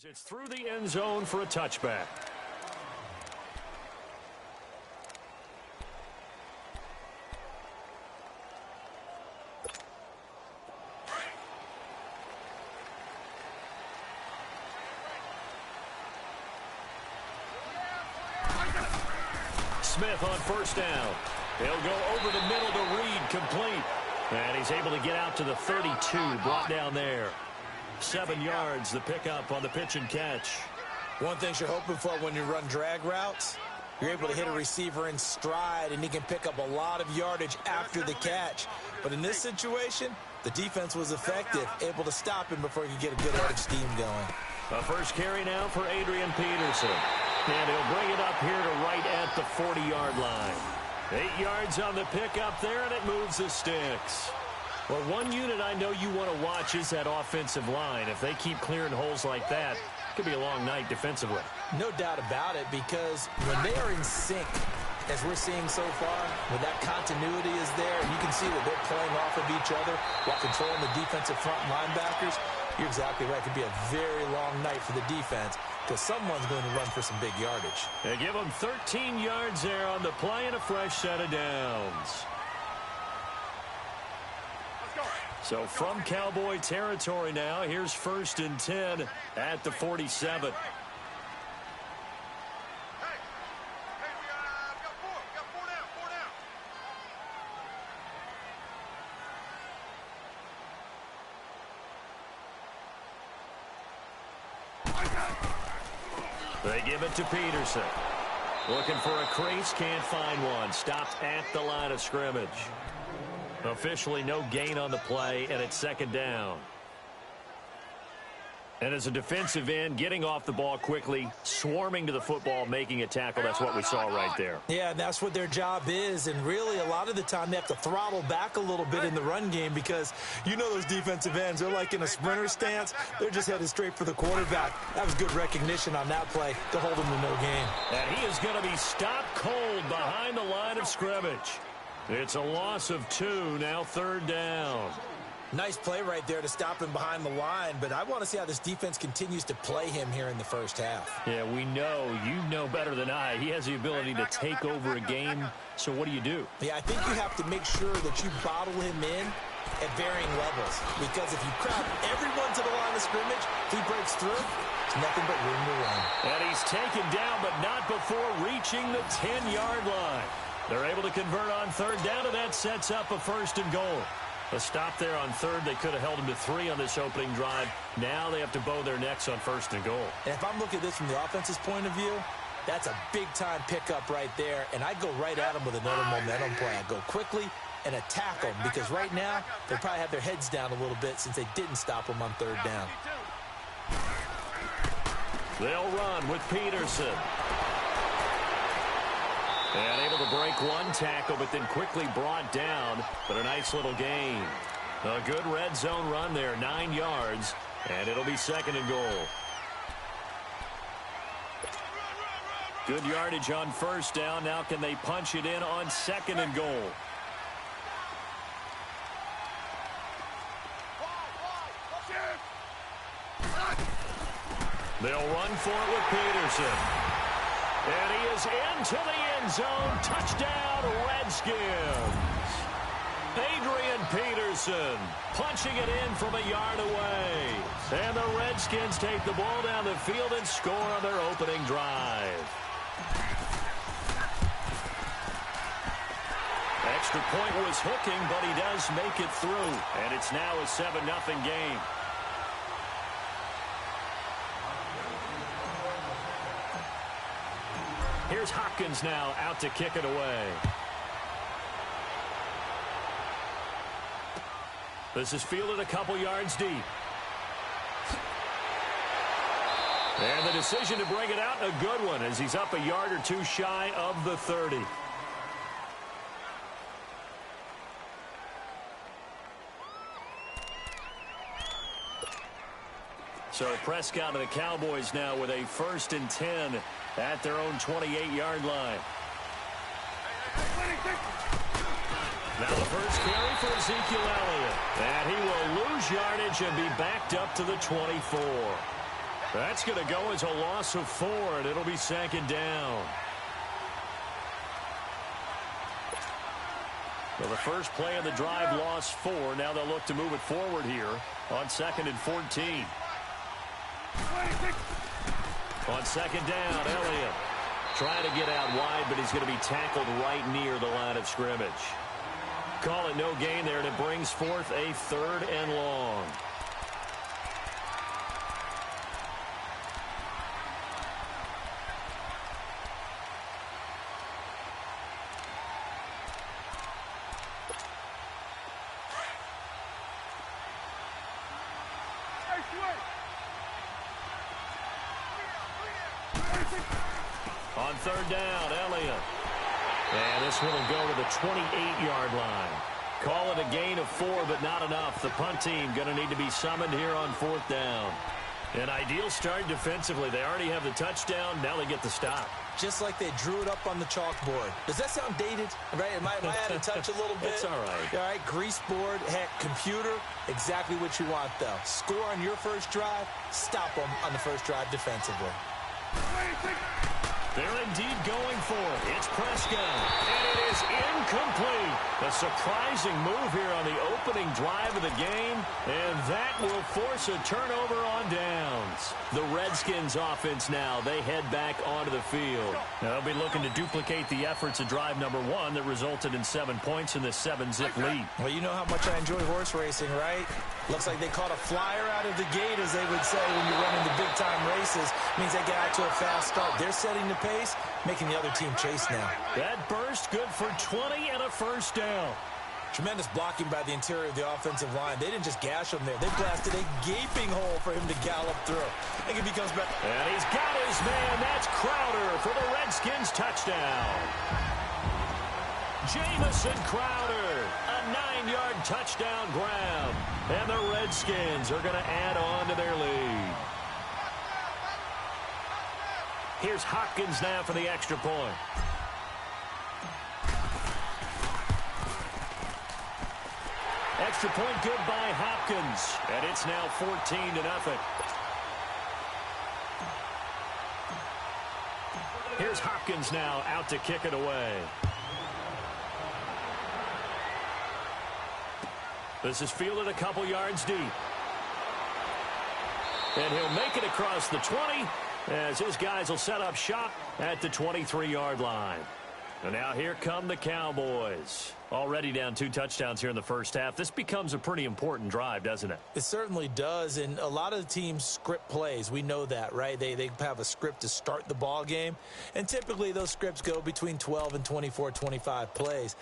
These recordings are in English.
As it's through the end zone for a touchback. Smith on first down. He'll go over the middle to Reed, complete. And he's able to get out to the 32, brought down there. 7 yards, the pickup on the pitch and catch. One thing you're hoping for when you run drag routes, you're able to hit a receiver in stride, and he can pick up a lot of yardage after the catch. But in this situation, the defense was effective, able to stop him before he could get a good head of steam going. A first carry now for Adrian Peterson. And he'll bring it up here to right at the 40-yard line. 8 yards on the pickup there, and it moves the sticks. Well, one unit I know you want to watch is that offensive line. If they keep clearing holes like that, it could be a long night defensively. No doubt about it, because when they are in sync, as we're seeing so far, when that continuity is there, and you can see that they're playing off of each other while controlling the defensive front linebackers, you're exactly right. It could be a very long night for the defense, because someone's going to run for some big yardage. They give them 13 yards there on the play and a fresh set of downs. So from Cowboy territory now, here's 1st and 10 at the 47. They give it to Peterson. Looking for a crease, can't find one. Stopped at the line of scrimmage. Officially no gain on the play, and it's 2nd down. And as a defensive end, getting off the ball quickly, swarming to the football, making a tackle, that's what we saw right there. Yeah, that's what their job is, and really a lot of the time they have to throttle back a little bit in the run game, because you know those defensive ends, they're like in a sprinter stance. They're just headed straight for the quarterback. That was good recognition on that play to hold him to no gain. And he is going to be stopped cold behind the line of scrimmage. It's a loss of 2, now 3rd down. Nice play right there to stop him behind the line, but I want to see how this defense continues to play him here in the first half. Yeah, we know. You know better than I. He has the ability to take over a game, so what do you do? Yeah, I think you have to make sure that you bottle him in at varying levels, because if you crowd everyone to the line of scrimmage, if he breaks through, it's nothing but room to run. And he's taken down, but not before reaching the 10-yard line. They're able to convert on 3rd down, and that sets up a 1st and goal. A stop there on 3rd. They could have held him to 3 on this opening drive. Now they have to bow their necks on 1st and goal. And if I'm looking at this from the offense's point of view, that's a big-time pickup right there. And I go right at him with another momentum play. I go quickly and attack them, because right now they probably have their heads down a little bit since they didn't stop him on 3rd down. They'll run with Peterson. And able to break one tackle, but then quickly brought down. But a nice little gain. A good red zone run there, 9 yards. And it'll be 2nd and goal. Good yardage on 1st down. Now can they punch it in on 2nd and goal? They'll run for it with Peterson. And he is into the end zone. Touchdown, Redskins. Adrian Peterson punching it in from a yard away. And the Redskins take the ball down the field and score on their opening drive. Extra point was hooking, but he does make it through. And it's now a 7-0 game. Here's Hopkins now out to kick it away. This is fielded a couple yards deep. And the decision to bring it out, a good one, as he's up a yard or two shy of the 30. So Prescott and the Cowboys now with a 1st and 10 at their own 28-yard line. Now the first carry for Ezekiel Elliott. And he will lose yardage and be backed up to the 24. That's going to go as a loss of 4, and it'll be second down. Well, the first play of the drive lost 4. Now they'll look to move it forward here on 2nd and 14. On second down, Elliott trying to get out wide, but he's going to be tackled right near the line of scrimmage. Call it no gain there, and it brings forth a 3rd and long. On 3rd down, Elliott. And this one will go to the 28-yard line. Call it a gain of 4, but not enough. The punt team going to need to be summoned here on 4th down. An ideal start defensively. They already have the touchdown. Now they get the stop. Just like they drew it up on the chalkboard. Does that sound dated? Right? Am I out of touch a little bit? It's all right. All right, grease board, heck, computer, exactly what you want, though. Score on your first drive, stop them on the first drive defensively. They're indeed going for it. It's Prescott, and it is incomplete. A surprising move here on the opening drive of the game, and that will force a turnover on downs. The Redskins offense now, they head back onto the field. Now they'll be looking to duplicate the efforts of drive number 1 that resulted in 7 points in this 7-zip lead. Well, you know how much I enjoy horse racing, right? Looks like they caught a flyer out of the gate, as they would say when you're running the big-time races. Means they get out to a fast start. They're setting the pace, making the other team chase now. That burst good for 20 and a first down. Tremendous blocking by the interior of the offensive line. They didn't just gash him there. They blasted a gaping hole for him to gallop through. I think if he comes back. And he's got his man. That's Crowder for the Redskins touchdown. Jamison Crowder, a 9-yard touchdown grab. And the Redskins are going to add on to their lead. Here's Hopkins now for the extra point. Extra point good by Hopkins. And it's now 14-0. Here's Hopkins now out to kick it away. This is fielded a couple yards deep. And he'll make it across the 20 as his guys will set up shop at the 23-yard line. And now here come the Cowboys. Already down 2 touchdowns here in the first half. This becomes a pretty important drive, doesn't it? It certainly does, and a lot of the teams script plays. We know that, right? They have a script to start the ball game, and typically those scripts go between 12 and 24, 25 plays.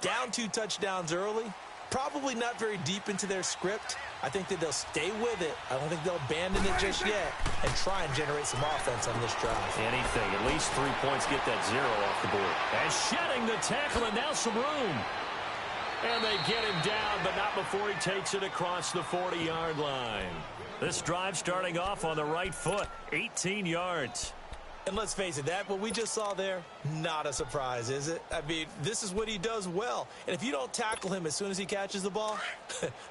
Down 2 touchdowns early, probably not very deep into their script. I think that they'll stay with it. I don't think they'll abandon it just yet and try and generate some offense on this drive. Anything. At least 3 points. Get that 0 off the board. And shedding the tackle, and now some room. And they get him down, but not before he takes it across the 40-yard line. This drive starting off on the right foot. 18 yards. And let's face it, that what we just saw there, not a surprise, is it? I mean, this is what he does well. And if you don't tackle him as soon as he catches the ball,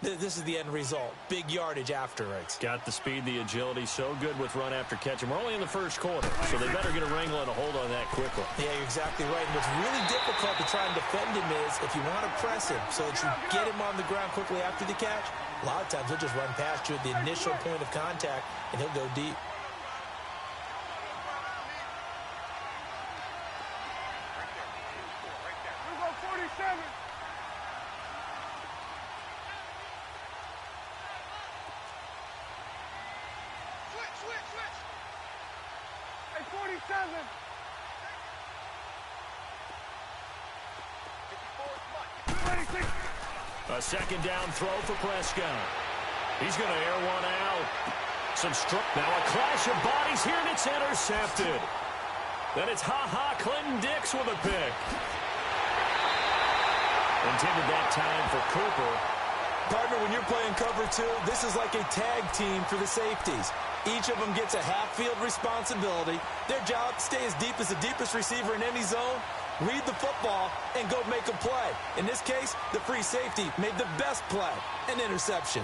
this is the end result. Big yardage after it. Got the speed, the agility, so good with run after catch. And we're only in the first quarter, so they better get a wrangle and a hold on that quickly. Yeah, you're exactly right. And what's really difficult to try and defend him is if you want to press him so that you get him on the ground quickly after the catch, a lot of times he'll just run past you at the initial point of contact, and he'll go deep. A second down throw for Prescott. He's going to air one out. Now a clash of bodies here, and it's intercepted. Then it's Clinton Dix with a pick. Intended that time for Cooper. Partner, when you're playing cover 2, this is like a tag team for the safeties. Each of them gets a half-field responsibility. Their job, stay as deep as the deepest receiver in any zone, read the football, and go make a play. In this case, the free safety made the best play, an interception.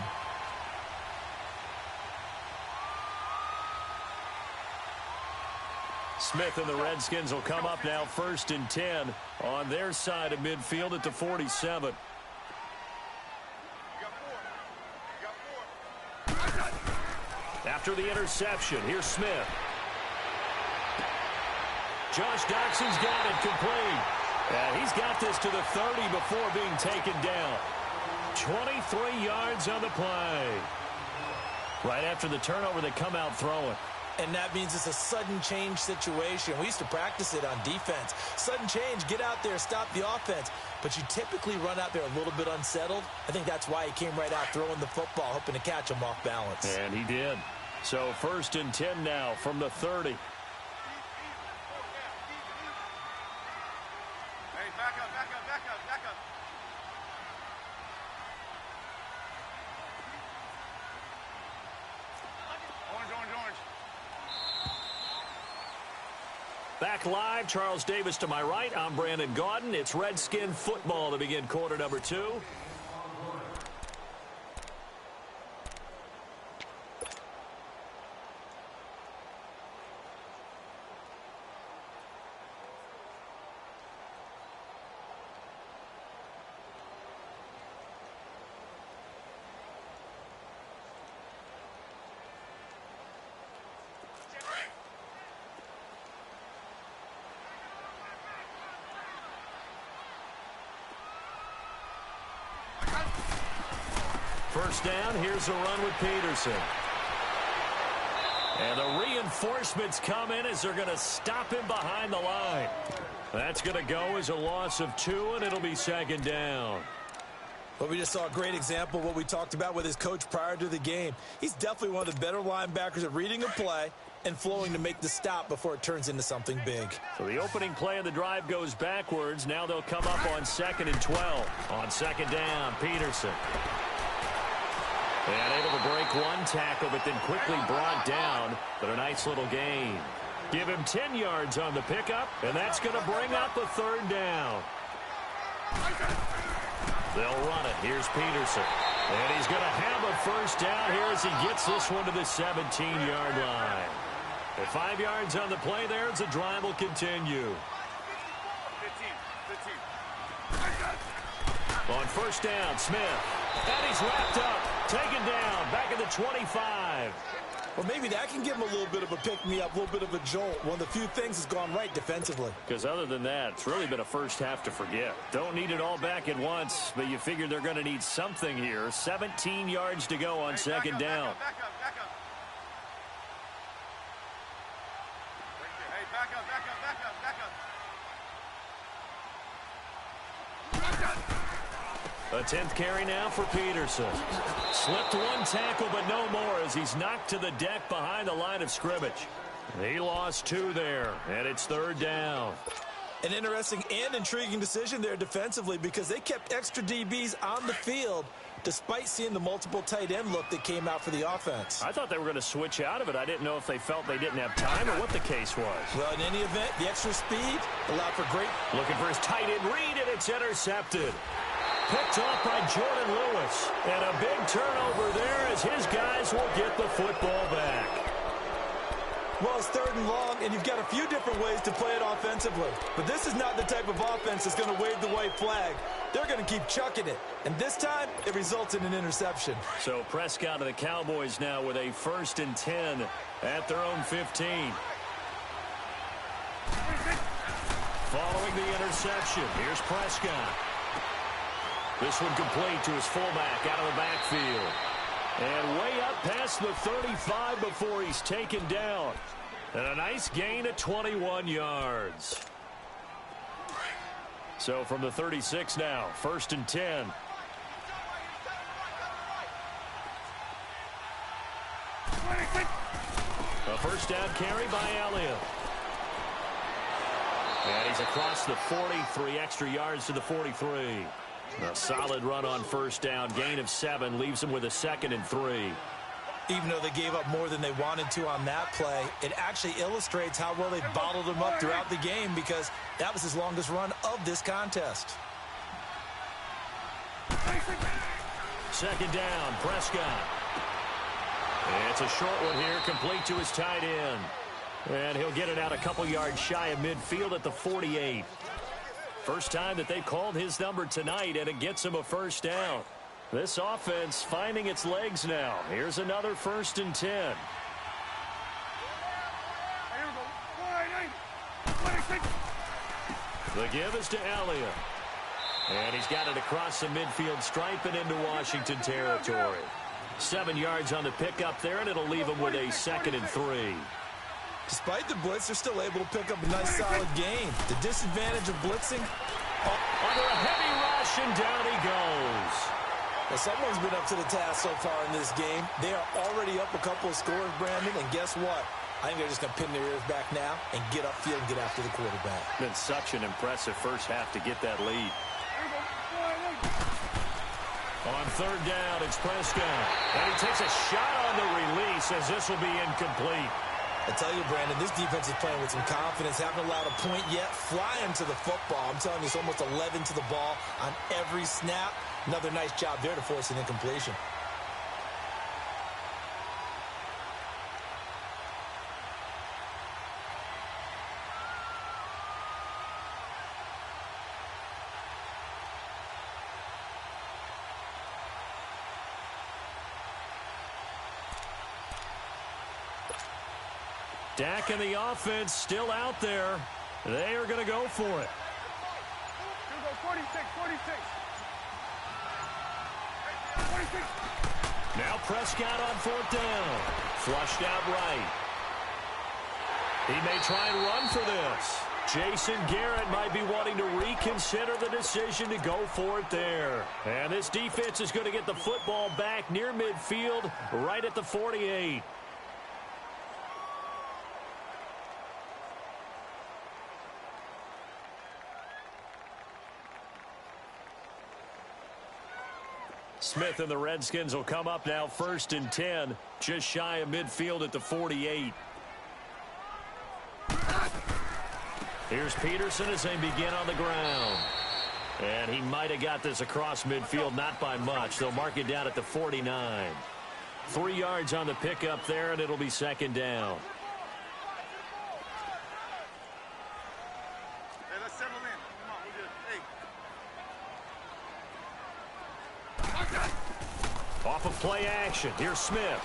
Smith and the Redskins will come up now 1st and 10 on their side of midfield at the 47. After the interception, here's Smith. Josh Doxson's got it complete. And he's got this to the 30 before being taken down. 23 yards on the play. Right after the turnover, they come out throwing. And that means it's a sudden change situation. We used to practice it on defense. Sudden change, get out there, stop the offense. But you typically run out there a little bit unsettled. I think that's why he came right out throwing the football, hoping to catch him off balance. And he did. So 1st and 10 now from the 30. Hey, back up, back up, back up, back up. Orange, orange, orange. Back live, Charles Davis to my right. I'm Brandon Gaudin. It's Redskin football to begin quarter number 2. First down, here's a run with Peterson. And the reinforcements come in as they're going to stop him behind the line. That's going to go as a loss of 2, and it'll be 2nd down. But we just saw a great example of what we talked about with his coach prior to the game. He's definitely one of the better linebackers at reading a play and flowing to make the stop before it turns into something big. So the opening play of the drive goes backwards. Now they'll come up on 2nd and 12. On 2nd down, Peterson. And able to break one tackle, but then quickly brought down. But a nice little gain. Give him 10 yards on the pickup, and that's going to bring up a 3rd down. They'll run it. Here's Peterson. And he's going to have a 1st down here as he gets this one to the 17-yard line. At 5 yards on the play there, as the drive will continue. 15. On 1st down, Smith. And he's wrapped up. Taken down. Back at the 25. Well, maybe that can give him a little bit of a pick-me-up, a little bit of a jolt. One of the few things has gone right defensively. Because other than that, it's really been a first half to forget. Don't need it all back at once, but you figure they're going to need something here. 17 yards to go on 2nd down. Back up, back up. Hey, back up, back up, back up, back up. A 10th carry now for Peterson. Slipped one tackle, but no more as he's knocked to the deck behind the line of scrimmage. He lost 2 there, and it's 3rd down. An interesting and intriguing decision there defensively because they kept extra DBs on the field despite seeing the multiple tight end look that came out for the offense. I thought they were going to switch out of it. I didn't know if they felt they didn't have time or what the case was. Well, in any event, the extra speed allowed for great... Looking for his tight end read, and it's intercepted. Picked off by Jordan Lewis. And a big turnover there as his guys will get the football back. Well, it's 3rd and long, and you've got a few different ways to play it offensively. But this is not the type of offense that's going to wave the white flag. They're going to keep chucking it. And this time, it results in an interception. So Prescott of the Cowboys now with a 1st and 10 at their own 15. Following the interception, here's Prescott. This one complete to his fullback out of the backfield. And way up past the 35 before he's taken down. And a nice gain of 21 yards. So from the 36 now, 1st and 10. A 1st down carry by Elliott. And he's across the 43 extra yards to the 43. A solid run on 1st down. Gain of 7 leaves him with a 2nd and 3. Even though they gave up more than they wanted to on that play, it actually illustrates how well they bottled him up throughout the game because that was his longest run of this contest. 2nd down, Prescott. It's a short one here, complete to his tight end. And he'll get it out a couple yards shy of midfield at the 48. First time that they've called his number tonight, and it gets him a first down. This offense finding its legs now. Here's another 1st and 10. The give is to Elliott. And he's got it across the midfield stripe and into Washington territory. 7 yards on the pickup there, and it'll leave him with a 2nd and 3. Despite the blitz, they're still able to pick up a nice, solid gain. The disadvantage of blitzing. Under a heavy rush, and down he goes. Well, someone's been up to the task so far in this game. They are already up a couple of scores, Brandon, and guess what? I think they're just going to pin their ears back now and get upfield and get after the quarterback. Been such an impressive first half to get that lead. On 3rd down, it's Prescott. And he takes a shot on the release as this will be incomplete. I tell you, Brandon, this defense is playing with some confidence. Haven't allowed a point yet. Flying to the football. I'm telling you, it's almost 11 to the ball on every snap. Another nice job there to force an incompletion. Dak and the offense still out there. They are going to go for it. 46. Now Prescott on 4th down. Flushed out right. He may try and run for this. Jason Garrett might be wanting to reconsider the decision to go for it there. And this defense is going to get the football back near midfield, right at the 48. Smith and the Redskins will come up now 1st and 10, just shy of midfield at the 48. Here's Peterson as they begin on the ground. And he might have got this across midfield, not by much. They'll mark it down at the 49. 3 yards on the pickup there, and it'll be 2nd down. Hey, let's settle in. Come on, we're good. Hey. Off of play action. Here's Smith.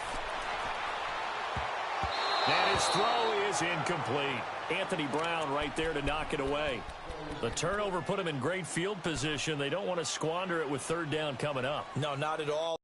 And his throw is incomplete. Anthony Brown right there to knock it away. The turnover put him in great field position. They don't want to squander it with 3rd down coming up. No, not at all.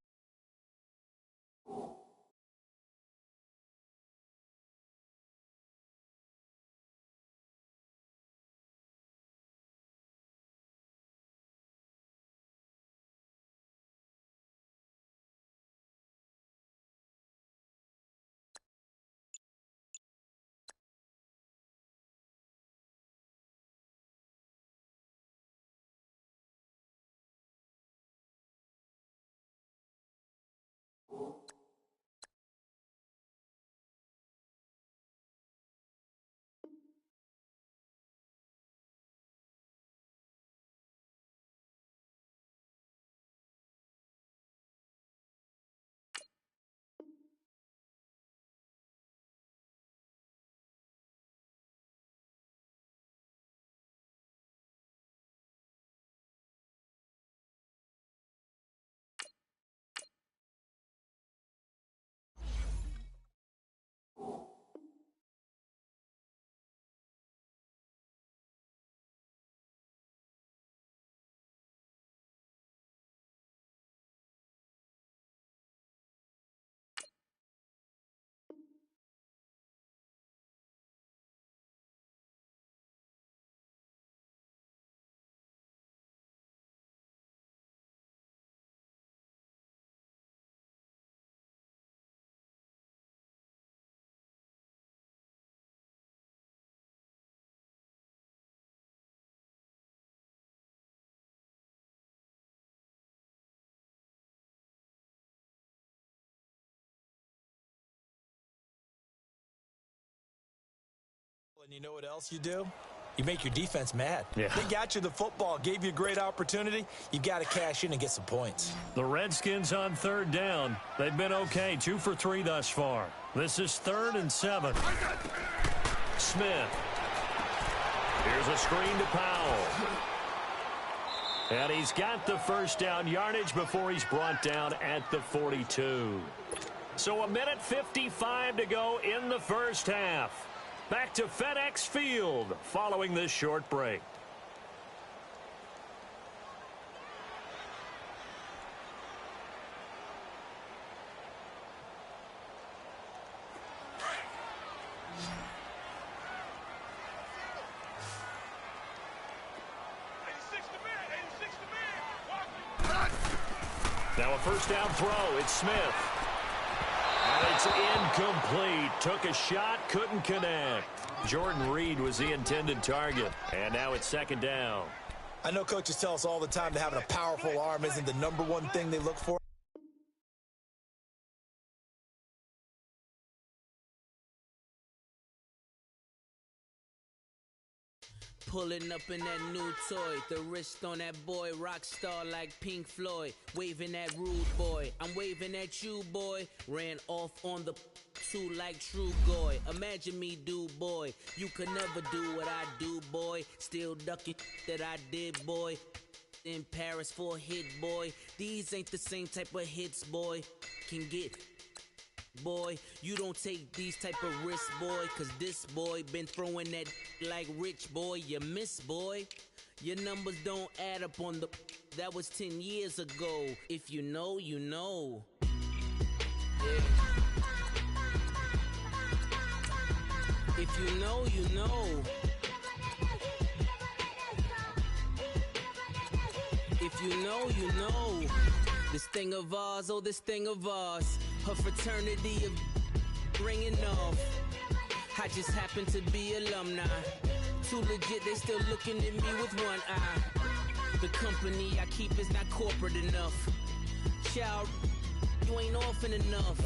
And you know what else you do? You make your defense mad. Yeah. They got you the football, gave you a great opportunity. You got to cash in and get some points. The Redskins on 3rd down. They've been okay, 2 for 3 thus far. This is 3rd and 7. Smith. Here's a screen to Powell. And he's got the first down yardage before he's brought down at the 42. So a minute 55 to go in the first half. Back to FedEx Field following this short break. Now a first down throw. It's Smith. And it's incomplete. Took a shot, couldn't connect. Jordan Reed was the intended target. And now it's second down. I know coaches tell us all the time that having a powerful arm isn't the number one thing they look for. Pulling up in that new toy, the wrist on that boy, rock star like Pink Floyd, waving at rude boy, I'm waving at you boy, ran off on the two like true goy, imagine me do boy, you could never do what I do boy, still ducking that I did boy, in Paris for a hit boy, these ain't the same type of hits boy, can get boy, you don't take these type of risks, boy, cause this boy been throwing that like rich boy, you miss, boy. Your numbers don't add up on the, that was 10 years ago. If you know, you know. Yeah. If you know, you know. If you know, you know. This thing of ours, oh, this thing of ours. Her fraternity of ringing off. I just happen to be alumni. Too legit, they still looking at me with one eye. The company I keep is not corporate enough. Child, you ain't often enough.